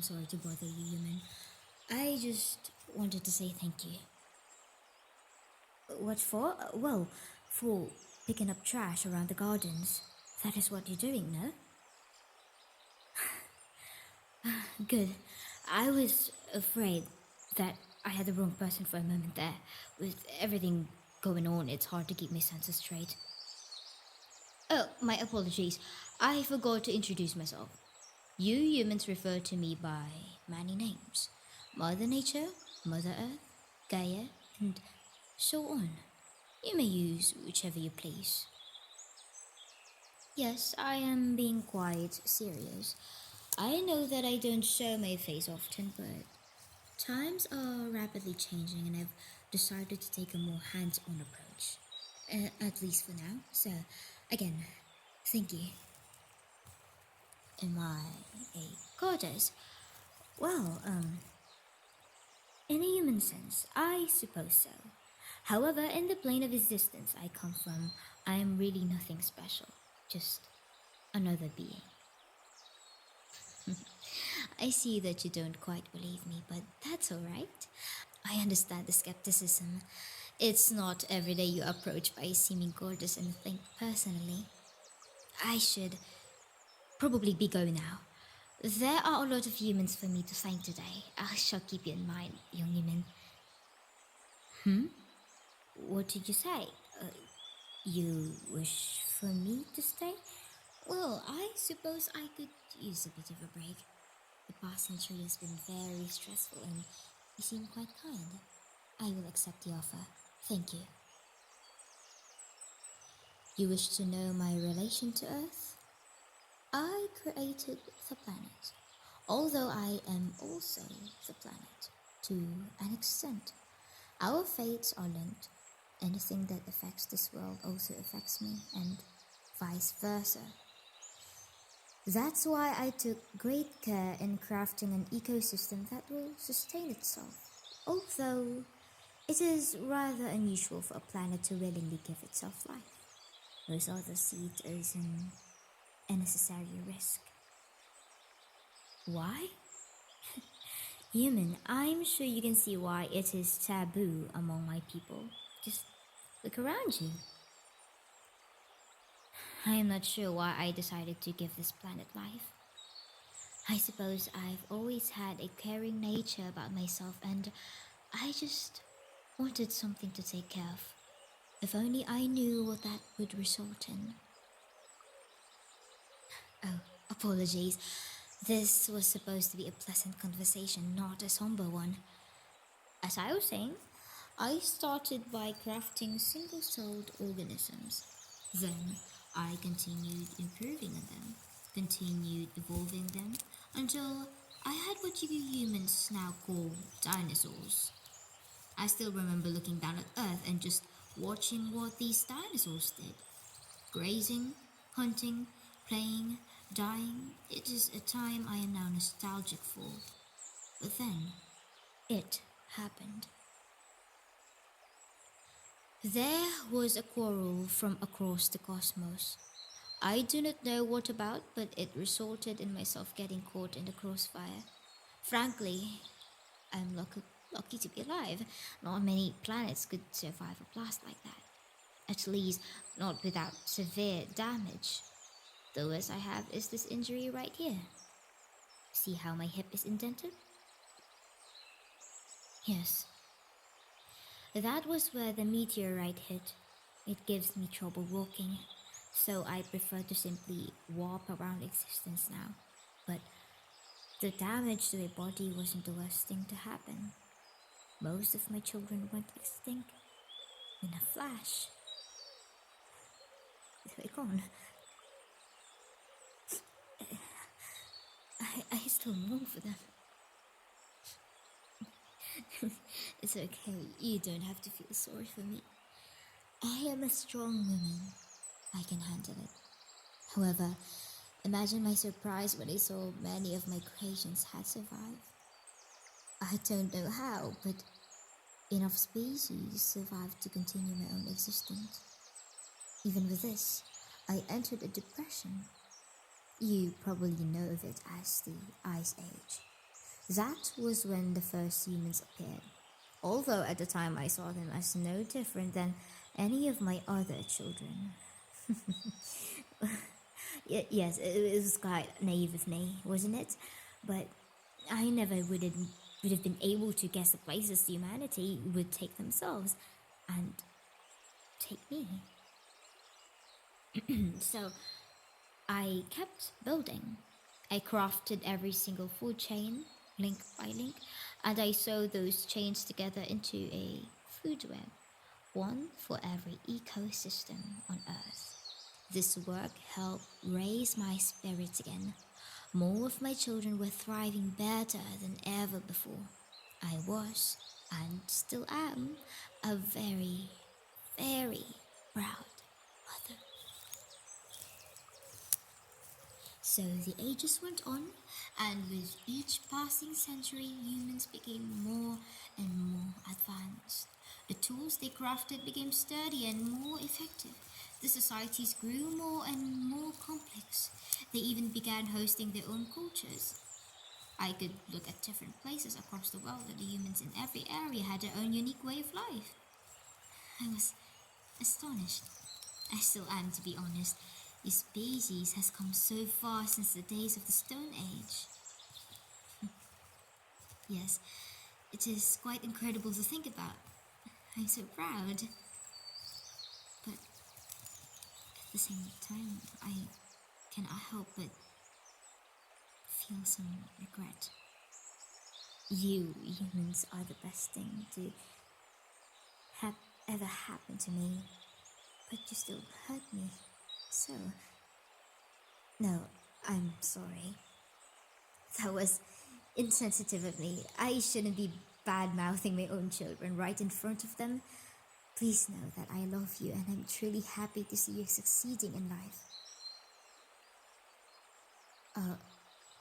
I'm sorry to bother you, human. I just wanted to say thank you. What for? Well, for picking up trash around the gardens. That is what you're doing, no? Good. I was afraid that I had the wrong person for a moment there. With everything going on, it's hard to keep my senses straight. Oh, my apologies. I forgot to introduce myself. You humans refer to me by many names. Mother Nature, Mother Earth, Gaia, and so on. You may use whichever you please. Yes, I am being quite serious. I know that I don't show my face often, but times are rapidly changing and I've decided to take a more hands-on approach. At least for now. So, again, thank you. Am I a goddess? Well, in a human sense, I suppose so. However, in the plane of existence I come from, I am really nothing special. Just another being. I see that you don't quite believe me, but that's alright. I understand the skepticism. It's not every day you are approached by a seeming goddess and think personally. I should probably be going now. There are a lot of humans for me to thank today. I shall keep you in mind, young human. What did you say? You wish for me to stay? Well, I suppose I could use a bit of a break. The past century has been very stressful and you seem quite kind. I will accept the offer. Thank you. You wish to know my relation to Earth? I created the planet, although I am also the planet, to an extent. Our fates are linked. Anything that affects this world also affects me, and vice versa. That's why I took great care in crafting an ecosystem that will sustain itself, although it is rather unusual for a planet to willingly give itself life. Most others see it as an unnecessary risk. Why? Human, I'm sure you can see why it is taboo among my people. Just look around you. I am not sure why I decided to give this planet life. I suppose I've always had a caring nature about myself and I just wanted something to take care of. If only I knew what that would result in. Oh, apologies. This was supposed to be a pleasant conversation, not a somber one. As I was saying, I started by crafting single-celled organisms. Then I continued improving on them, continued evolving them, until I had what you humans now call dinosaurs. I still remember looking down at Earth and just watching what these dinosaurs did. Grazing, hunting, playing, dying. It is a time I am now nostalgic for. But then, it happened. There was a quarrel from across the cosmos. I do not know what about, but it resulted in myself getting caught in the crossfire. Frankly, I'm lucky to be alive. Not many planets could survive a blast like that. At least, not without severe damage. The worst I have is this injury right here. See how my hip is indented? Yes. That was where the meteorite hit. It gives me trouble walking, so I prefer to simply warp around existence now. But the damage to my body wasn't the worst thing to happen. Most of my children went extinct in a flash. They're gone. I still mourn for them. It's okay, you don't have to feel sorry for me. I am a strong woman. I can handle it. However, imagine my surprise when I saw many of my creations had survived. I don't know how, but enough species survived to continue my own existence. Even with this, I entered a depression. You probably know of it as the Ice Age. That was when the first humans appeared. Although at the time I saw them as no different than any of my other children. Yes, it was quite naive of me, wasn't it? But I never would have been able to guess the places humanity would take themselves and take me. So I kept building. I crafted every single food chain, link by link, and I sewed those chains together into a food web, one for every ecosystem on Earth. This work helped raise my spirits again. More of my children were thriving better than ever before. I was, and still am, a very, very proud mother. So the ages went on, and with each passing century, humans became more and more advanced. The tools they crafted became sturdier and more effective. The societies grew more and more complex. They even began hosting their own cultures. I could look at different places across the world, and the humans in every area had their own unique way of life. I was astonished. I still am, to be honest. The species has come so far since the days of the Stone Age. Yes, it is quite incredible to think about. I'm so proud. But at the same time, I cannot help but feel some regret. You humans are the best thing to have ever happened to me, but you still hurt me. So, no, I'm sorry. That was insensitive of me. I shouldn't be bad-mouthing my own children right in front of them. Please know that I love you and I'm truly happy to see you succeeding in life.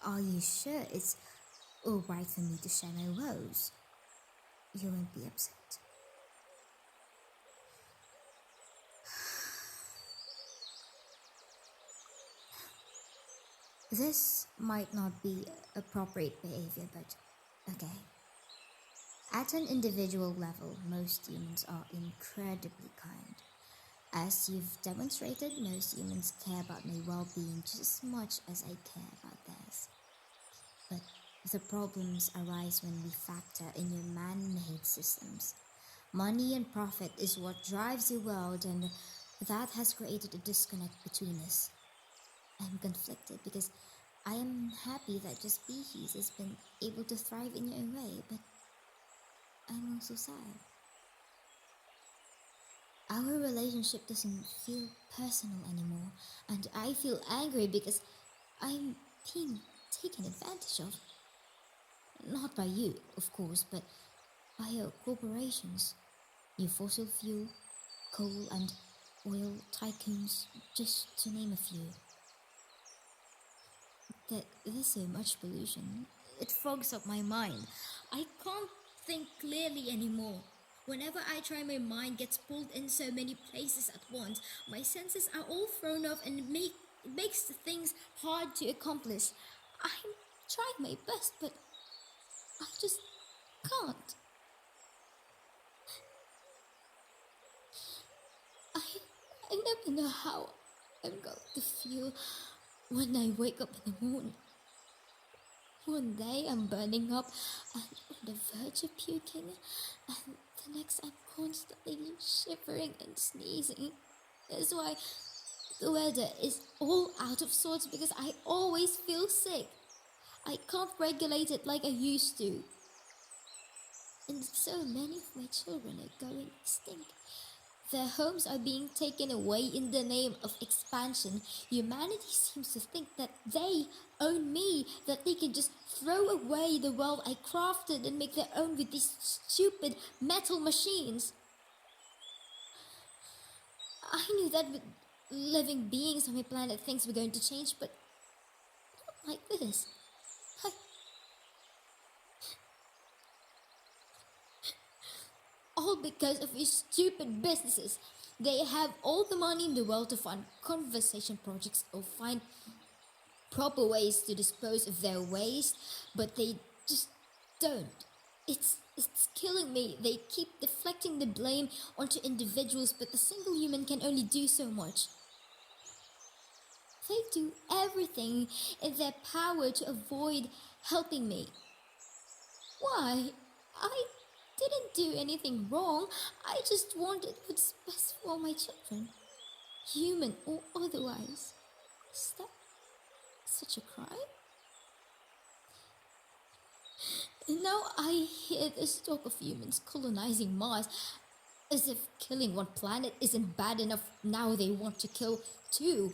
Are you sure it's alright for me to share my woes? You won't be upset. This might not be appropriate behavior, but okay. At an individual level, most humans are incredibly kind. As you've demonstrated, most humans care about my well-being just as much as I care about theirs. But the problems arise when we factor in your man-made systems. Money and profit is what drives your world, and that has created a disconnect between us. I'm conflicted because I am happy that your species has been able to thrive in your own way, but I'm also sad. Our relationship doesn't feel personal anymore, and I feel angry because I'm being taken advantage of. Not by you, of course, but by your corporations. Your fossil fuel, coal and oil tycoons, just to name a few. There's so much pollution. It fogs up my mind. I can't think clearly anymore. Whenever I try, my mind gets pulled in so many places at once. My senses are all thrown off and it makes the things hard to accomplish. I'm trying my best, but I just can't. I never know how I'm going to feel when I wake up in the morning. One day I'm burning up and on the verge of puking, and the next I'm constantly shivering and sneezing. That's why the weather is all out of sorts, because I always feel sick. I can't regulate it like I used to. And so many of my children are going extinct. Their homes are being taken away in the name of expansion. Humanity seems to think that they own me, that they can just throw away the world I crafted and make their own with these stupid metal machines. I knew that with living beings on my planet things were going to change, but not like this. All because of these stupid businesses. They have all the money in the world to fund conservation projects or find proper ways to dispose of their waste, but they Just don't. It's killing me. They keep deflecting the blame onto individuals, but the single human can only do so much. They do everything in their power to avoid helping me. Why? I didn't do anything wrong. I just wanted what's best for my children, human or otherwise. Is that such a crime? And now I hear this talk of humans colonizing Mars, as if killing one planet isn't bad enough. Now they want to kill two.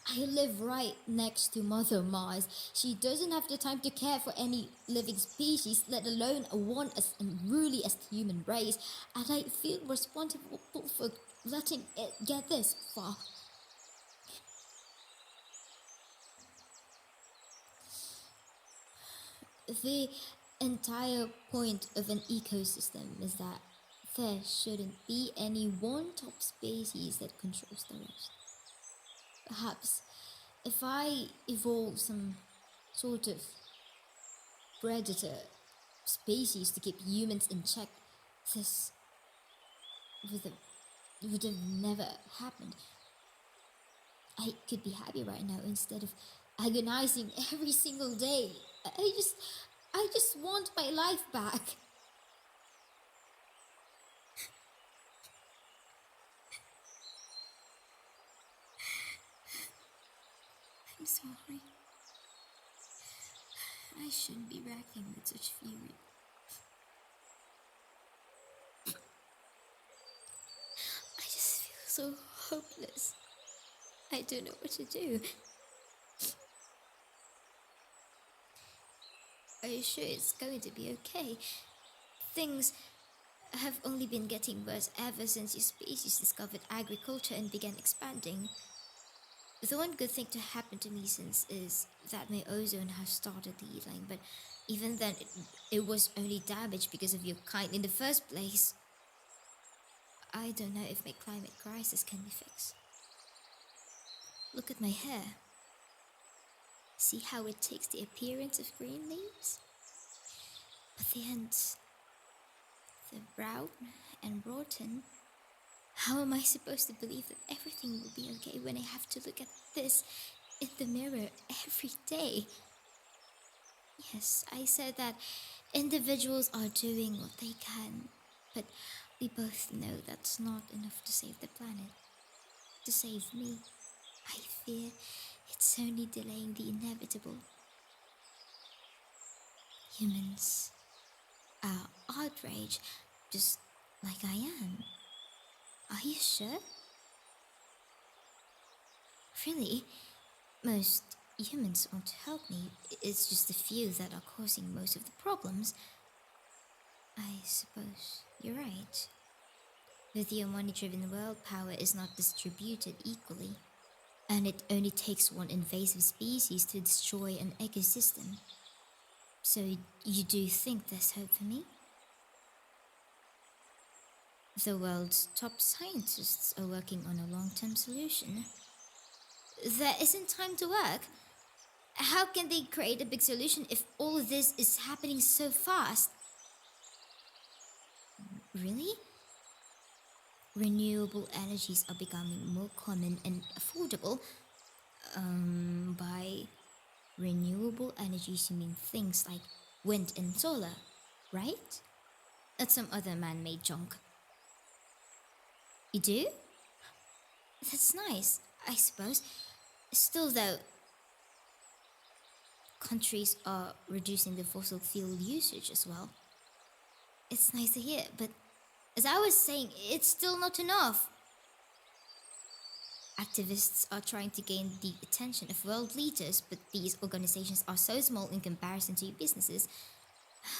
I live right next to Mother Mars. She doesn't have the time to care for any living species, let alone one as unruly as the human race, and I feel responsible for letting it get this far. The entire point of an ecosystem is that there shouldn't be any one top species that controls the rest. Perhaps if I evolve some sort of predator species to keep humans in check, this would have never happened. I could be happy right now instead of agonizing every single day. I just want my life back. I'm sorry. I shouldn't be reacting with such fury. I just feel so hopeless. I don't know what to do. Are you sure it's going to be okay? Things have only been getting worse ever since your species discovered agriculture and began expanding. The one good thing to happen to me since is that my ozone has started healing, but even then it was only damaged because of your kind in the first place. I don't know if my climate crisis can be fixed. Look at my hair. See how it takes the appearance of green leaves? But the ends, they're brown and rotten. How am I supposed to believe that everything will be okay when I have to look at this in the mirror every day? Yes, I said that individuals are doing what they can, but we both know that's not enough to save the planet, to save me. I fear it's only delaying the inevitable. Humans are outraged, just like I am. Are you sure? Really? Most humans want to help me. It's just the few that are causing most of the problems. I suppose you're right. With your money-driven world, power is not distributed equally, and it only takes one invasive species to destroy an ecosystem. So you do think there's hope for me? The world's top scientists are working on a long-term solution. There isn't time to work. How can they create a big solution if all of this is happening so fast? Really? Renewable energies are becoming more common and affordable. By renewable energies, you mean things like wind and solar, right? Not some other man-made junk. You do? That's nice, I suppose. Still though, countries are reducing the fossil fuel usage as well. It's nice to hear, but as I was saying, it's still not enough. Activists are trying to gain the attention of world leaders, but these organizations are so small in comparison to businesses.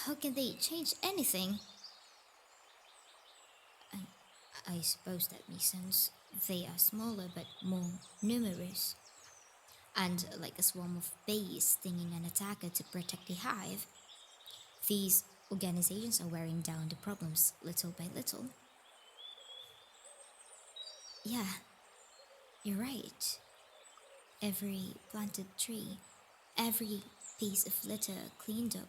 How can they change anything? I suppose that makes sense. They are smaller but more numerous. And like a swarm of bees stinging an attacker to protect the hive. These organizations are wearing down the problems little by little. Yeah, you're right. Every planted tree, every piece of litter cleaned up,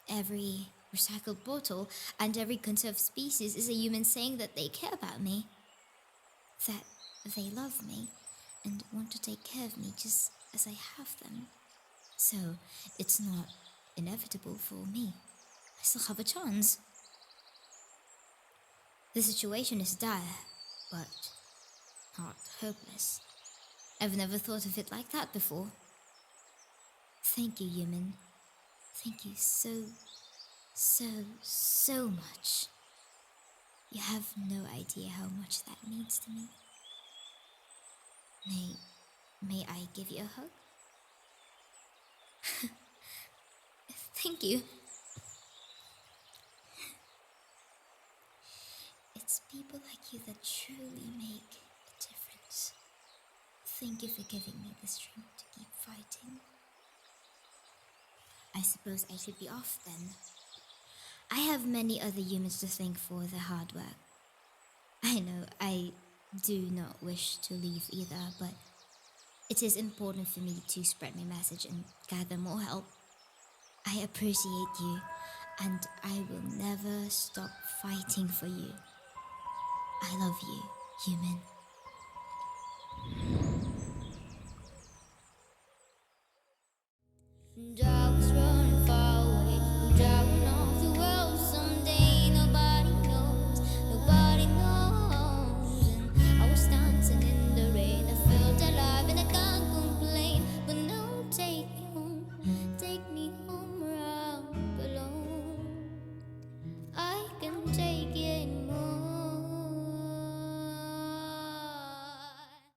every recycled bottle, and every conserved species is a human saying that they care about me, that they love me, and want to take care of me just as I have them. So it's not inevitable for me. I still have a chance. The situation is dire, but not hopeless. I've never thought of it like that before. Thank you, human. Thank you so much. You have no idea how much that means to me. May I give you a hug? Thank you. It's people like you that truly make a difference. Thank you for giving me the strength to keep fighting. I suppose I should be off then. I have many other humans to thank for their hard work. I know I do not wish to leave either, but it is important for me to spread my message and gather more help. I appreciate you, and I will never stop fighting for you. I love you, human.